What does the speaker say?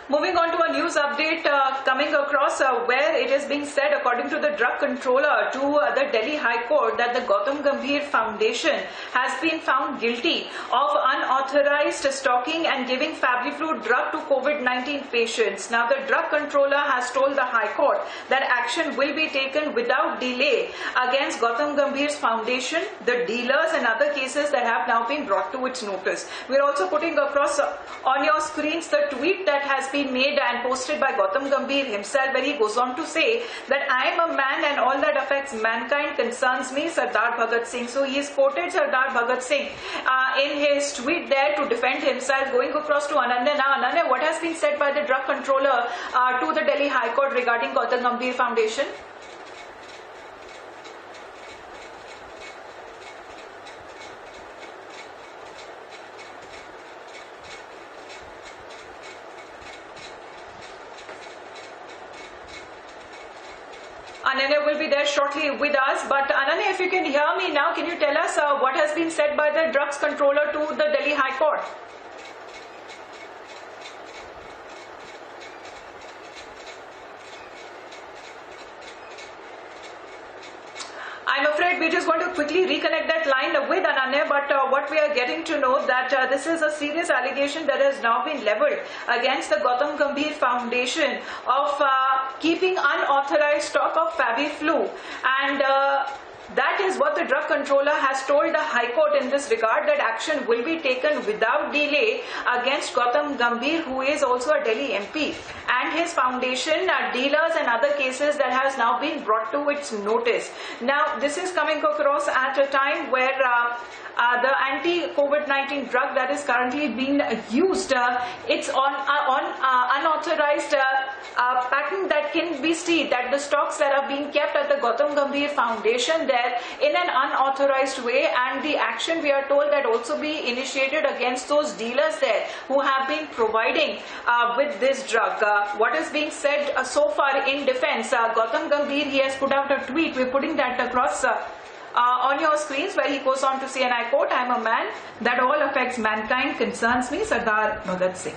Moving on to a news update coming across where it is being said, according to the drug controller to the Delhi High Court, that the Gautam Gambhir Foundation has been found guilty of unauthorized stocking and giving FabiFlu drug to COVID-19 patients. Now, the drug controller has told the High Court that action will be taken without delay against Gautam Gambhir's foundation, the dealers and other cases that have now been brought to its notice. We're also putting across on your screens the tweet that has been made and posted by Gautam Gambhir himself, where he goes on to say that I am a man and all that affects mankind concerns me, Sardar Bhagat Singh. So he is quoted Sardar Bhagat Singh in his tweet there to defend himself. Going across to Ananya. Now, Ananya, what has been said by the drug controller to the Delhi High Court regarding Gautam Gambhir Foundation? Ananya will be there shortly with us. But Ananya, if you can hear me now, can you tell us what has been said by the drugs controller to the Delhi High Court? I'm afraid we're just going to quickly reconnect that line with Ananya, but what we are getting to know that this is a serious allegation that has now been leveled against the Gautam Gambhir Foundation of keeping unauthorized stock of FabiFlu, and that is what the drug controller has told the High Court in this regard, that action will be taken without delay against Gautam Gambhir, who is also a Delhi MP, and his foundation, dealers and other cases that has now been brought to its notice. Now, this is coming across at a time where the anti-COVID-19 drug that is currently being used, it's on unauthorized patent that can be seen, that the stocks that are being kept at the Gautam Gambhir Foundation there in an unauthorized way, and the action, we are told, that also be initiated against those dealers there who have been providing with this drug. What is being said so far in defense, Gautam Gambhir, he has put out a tweet. We're putting that across on your screens, where he goes on to say, and I quote, I am a man that all affects mankind concerns me, Sardar Bhagat Singh.